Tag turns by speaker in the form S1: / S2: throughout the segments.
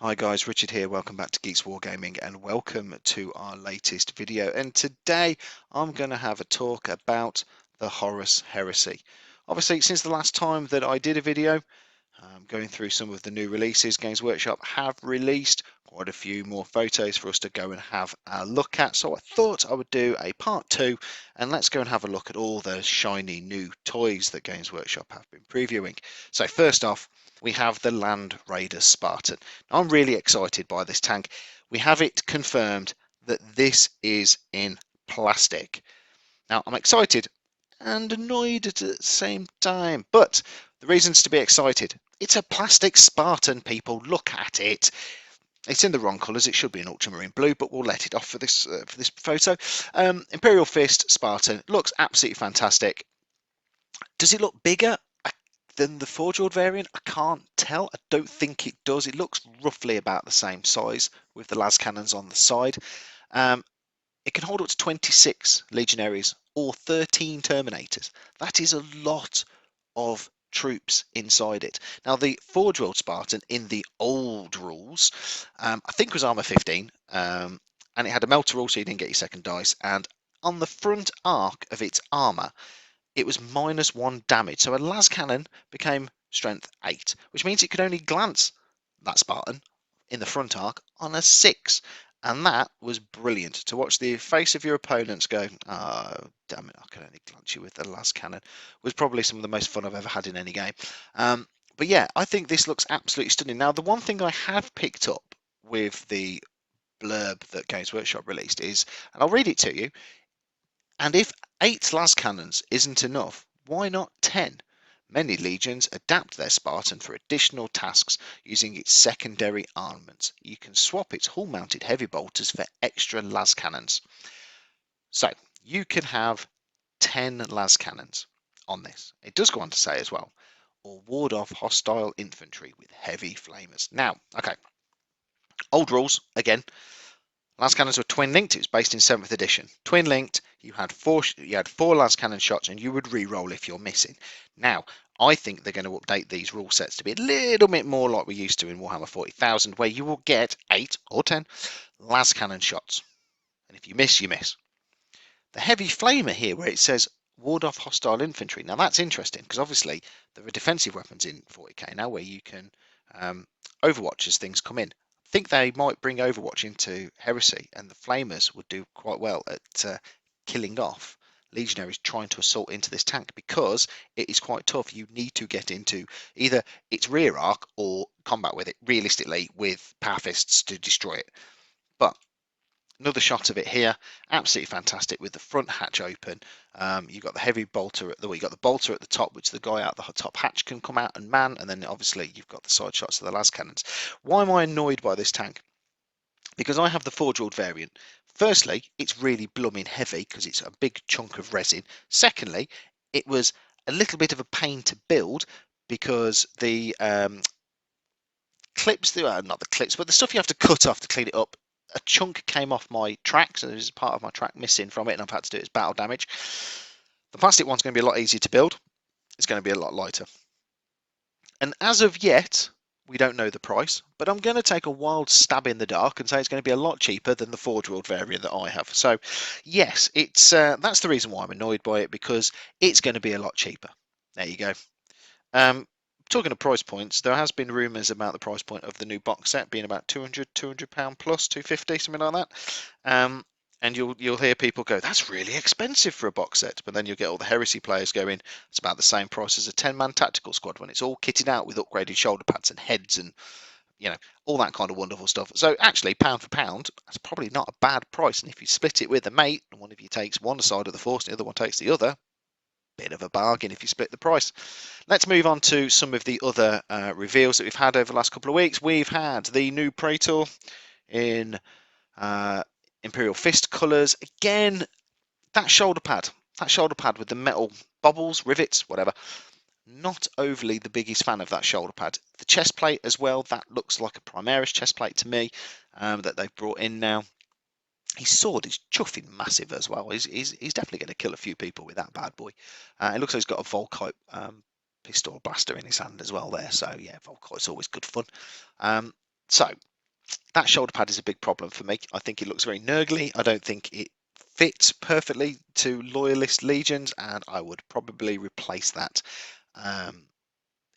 S1: Hi guys, Richard here. Welcome back to Geeks Wargaming and welcome to our latest video. And today I'm going to have a talk about the Horus Heresy. Obviously, since the last time that I did a video, going through some of the new releases, Games Workshop have released quite a few more photos for us to go and have a look at. So I thought I would do a part 2 and let's go and have a look at all the shiny new toys that Games Workshop have been previewing. So first off, we have the Land Raider Spartan. Now, I'm really excited by this tank. We have it confirmed that this is in plastic. Now, I'm excited and annoyed at the same time, but the reasons to be excited: it's a plastic Spartan, people. Look at it. It's in the wrong colours. It should be an ultramarine blue, but we'll let it off for this photo. Imperial Fist Spartan looks absolutely fantastic. Does it look bigger than the Forge World variant? I can't tell. I don't think it does. It looks roughly about the same size with the las cannons on the side. It can hold up to 26 Legionaries or 13 Terminators. That is a lot of troops inside it. Now, the Forge World Spartan in the old rules, I think was armor 15, and it had a melter rule, so you didn't get your second dice. And on the front arc of its armor, it was -1 damage. So a las cannon became strength 8, which means it could only glance that Spartan in the front arc on a 6. And that was brilliant to watch the face of your opponents go, oh, damn it, I can only glance you with the las cannon. Was probably some of the most fun I've ever had in any game. But yeah, I think this looks absolutely stunning. Now, the one thing I have picked up with the blurb that Games Workshop released is, and I'll read it to you, and if 8 las cannons isn't enough, why not 10? Many legions adapt their Spartan for additional tasks using its secondary armaments. You can swap its hull-mounted heavy bolters for extra las cannons. So you can have 10 las cannons on this. It does go on to say as well, or ward off hostile infantry with heavy flamers. Now, okay, old rules again. Las cannons were twin linked. It was based in 7th edition. Twin linked. You had four las cannon shots, and you would re-roll if you're missing. Now, I think they're going to update these rule sets to be a little bit more like we used to in Warhammer 40,000, where you will get 8 or 10 las cannon shots, and if you miss, you miss. The heavy flamer here, where it says ward off hostile infantry. Now that's interesting because obviously there are defensive weapons in 40k now where you can overwatch as things come in. I think they might bring Overwatch into Heresy, and the Flamers would do quite well at killing off legionaries trying to assault into this tank, because it is quite tough. You need to get into either its rear arc or combat with it realistically with power fists to destroy it. But another shot of it here, absolutely fantastic with the front hatch open. You've got the heavy bolter at you got the bolter at the top, which the guy out the top hatch can come out and man, and then obviously you've got the side shots of the las cannons. Why am I annoyed by this tank? Because I have the Forge World variant. Firstly, it's really blooming heavy because it's a big chunk of resin. Secondly, it was a little bit of a pain to build because the clips, not the clips, but the stuff you have to cut off to clean it up, a chunk came off my track, so there's part of my track missing from it, and I've had to do it as battle damage. The plastic one's going to be a lot easier to build. It's going to be a lot lighter. And as of yet, we don't know the price, but I'm going to take a wild stab in the dark and say it's going to be a lot cheaper than the Forge World variant that I have. So yes, it's that's the reason why I'm annoyed by it, because it's going to be a lot cheaper. There you go. Talking of price points, there has been rumours about the price point of the new box set being about £200 plus, 250, something like that. And you'll hear people go, that's really expensive for a box set. But then you'll get all the Heresy players going, it's about the same price as a 10-man tactical squad when it's all kitted out with upgraded shoulder pads and heads and all that kind of wonderful stuff. So actually, pound for pound, that's probably not a bad price. And if you split it with a mate, and one of you takes one side of the force and the other one takes the other, bit of a bargain if you split the price. Let's move on to some of the other reveals that we've had over the last couple of weeks. We've had the new Praetor in Imperial Fist colours. Again, that shoulder pad with the metal bobbles, rivets, whatever. Not overly the biggest fan of that shoulder pad. The chest plate as well, that looks like a Primaris chest plate to me, that they've brought in now. His sword is chuffing massive as well. He's definitely going to kill a few people with that bad boy. It looks like he's got a Volkite pistol blaster in his hand as well there. So yeah, Volkite's always good fun. So that shoulder pad is a big problem for me. I think it looks very nurgly. I don't think it fits perfectly to Loyalist Legions, and I would probably replace that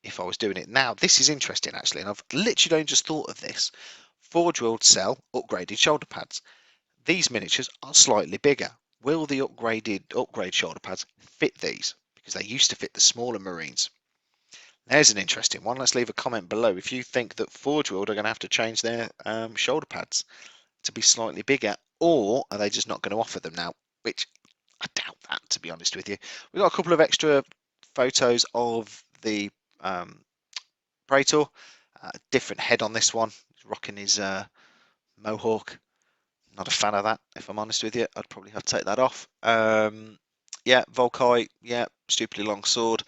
S1: if I was doing it. Now, this is interesting actually, and I've literally only just thought of this. Forge World sell upgraded shoulder pads. These miniatures are slightly bigger. Will the upgrade shoulder pads fit these? Because they used to fit the smaller Marines. There's an interesting one. Let's leave a comment below if you think that Forge World are going to have to change their shoulder pads to be slightly bigger, or are they just not going to offer them now? Which I doubt that, to be honest with you. We've got a couple of extra photos of the Praetor. Different head on this one. He's rocking his mohawk. Not a fan of that, if I'm honest with you. I'd probably have to take that off. Yeah, Volkai. Yeah, stupidly long sword.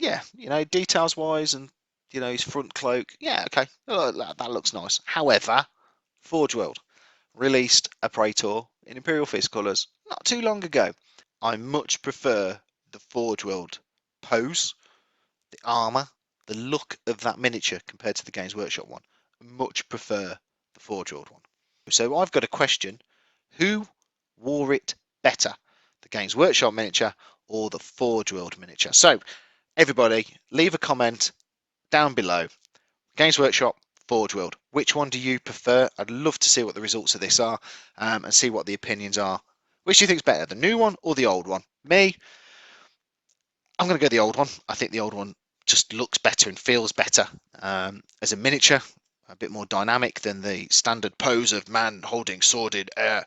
S1: Yeah, you know, details wise, and you know, his front cloak. Yeah, okay, that looks nice. However, Forge World released a Praetor in Imperial Fist colours not too long ago. I much prefer the Forge World pose, the armour, the look of that miniature compared to the Games Workshop one. I much prefer the Forge World one. So I've got a question. Who wore it better? The Games Workshop miniature or the Forge World miniature? So everybody, leave a comment down below. Games Workshop, Forge World. Which one do you prefer? I'd love to see what the results of this are and see what the opinions are. Which do you think is better, the new one or the old one? Me, I'm going to go the old one. I think the old one just looks better and feels better as a miniature, a bit more dynamic than the standard pose of man holding sword in air,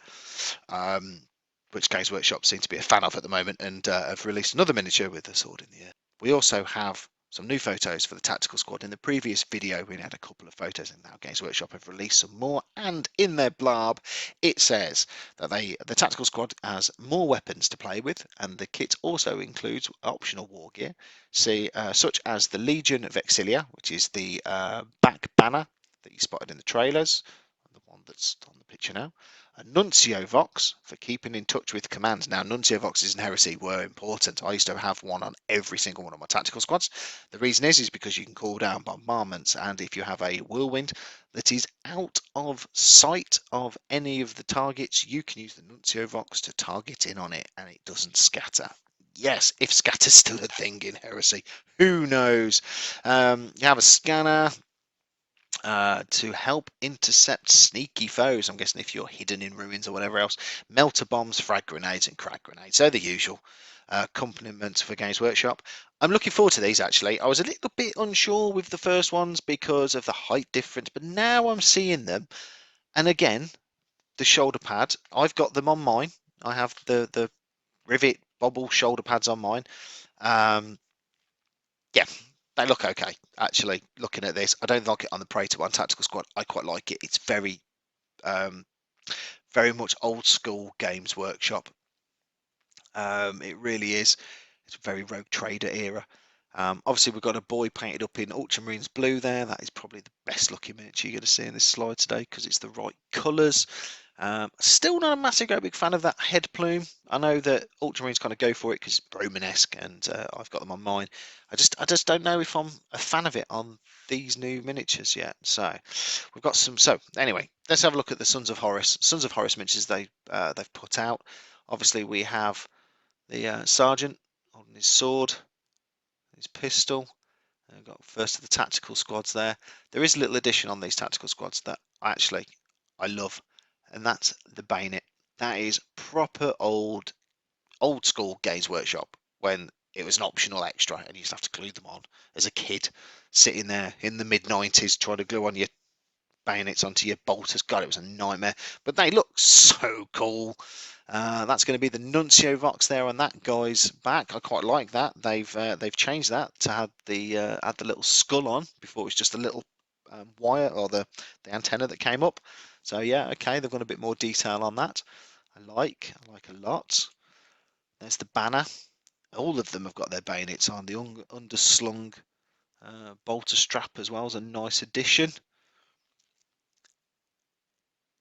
S1: which Games Workshop seem to be a fan of at the moment, and have released another miniature with the sword in the air. We also have some new photos for the tactical squad. In the previous video we had a couple of photos, and now Games Workshop have released some more, and in their blurb it says that the tactical squad has more weapons to play with, and the kit also includes optional war gear, such as the Legion Vexilia, which is the back banner that you spotted in the trailers, the one that's on the picture now. A Nuncio Vox for keeping in touch with commands. Now, Nuncio Voxes in Heresy were important. I used to have one on every single one of my tactical squads. The reason is because you can call down bombardments, and if you have a whirlwind that is out of sight of any of the targets, you can use the Nuncio Vox to target in on it, and it doesn't scatter. Yes, if scatter's still a thing in Heresy, who knows? You have a scanner to help intercept sneaky foes. I'm guessing if you're hidden in ruins or whatever else. Melter bombs, frag grenades, and crack grenades. They're the usual accompaniments for Games Workshop. I'm looking forward to these actually. I was a little bit unsure with the first ones because of the height difference, but now I'm seeing them. And again, the shoulder pad, I've got them on mine. I have the rivet bobble shoulder pads on mine. Yeah, they look okay. Actually, looking at this, I don't like it on the Praetor one. Tactical Squad, I quite like it. It's very much old school Games Workshop. It really is. It's very Rogue Trader era. Obviously, we've got a boy painted up in Ultramarines blue there. That is probably the best looking miniature you're going to see in this slide today because it's the right colours. Still not a massive, great big fan of that head plume. I know that Ultramarines kind of go for it because it's Romanesque, and I've got them on mine. I just don't know if I'm a fan of it on these new miniatures yet. So we've got some. So anyway, let's have a look at the Sons of Horus. Sons of Horus miniatures they've put out. Obviously, we have the sergeant holding his sword, his pistol. We've got first of the tactical squads there. There is a little addition on these tactical squads that I love, and that's the bayonet. That is proper old school Games Workshop when it was an optional extra and you used to have to glue them on as a kid, sitting there in the mid-90s trying to glue on your bayonets onto your bolters. God, it was a nightmare, but they look so cool. That's going to be the Nuncio Vox there on that guy's back. I quite like that. They've changed that to have the little skull on. Before it was just a little wire or the antenna that came up. So yeah, okay, they've got a bit more detail on that. I like a lot. There's the banner. All of them have got their bayonets on. The underslung bolter strap as well is a nice addition.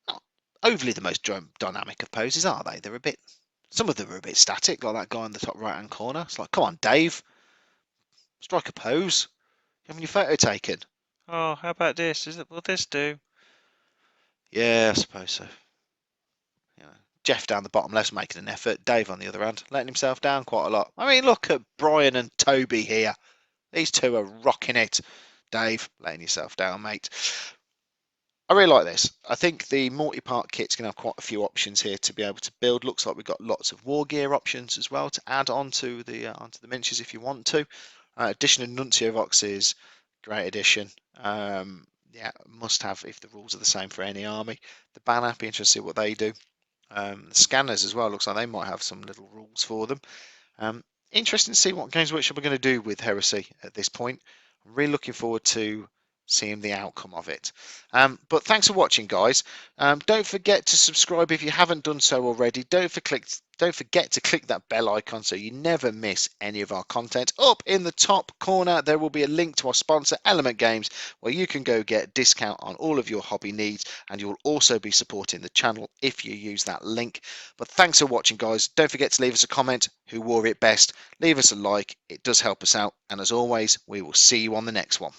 S1: Not overly the most dynamic of poses, are they? Some of them are a bit static, like that guy in the top right hand corner. It's like, come on, Dave, strike a pose. You having your photo taken?
S2: Oh, how about this? Will this do?
S1: Yeah, I suppose so. You know, Jeff down the bottom left's making an effort. Dave, on the other hand, letting himself down quite a lot. I mean, look at Brian and Toby here. These two are rocking it. Dave, letting yourself down, mate. I really like this. I think the multi-part kit's going to have quite a few options here to be able to build. Looks like we've got lots of war gear options as well to add onto the miniatures if you want to. Addition of Nuncio boxes, great addition. Yeah, must have if the rules are the same for any army. The banner, be interested to see what they do. The scanners as well, looks like they might have some little rules for them. Um, Interesting to see what Games Workshop are going to do with Heresy at this point. I'm really looking forward to seeing the outcome of it. But thanks for watching, guys. Don't forget to subscribe if you haven't done so already. Don't forget to click that bell icon so you never miss any of our content. Up in the top corner, there will be a link to our sponsor, Element Games, where you can go get a discount on all of your hobby needs, and you'll also be supporting the channel if you use that link. But thanks for watching, guys. Don't forget to leave us a comment. Who wore it best? Leave us a like. It does help us out. And as always, we will see you on the next one.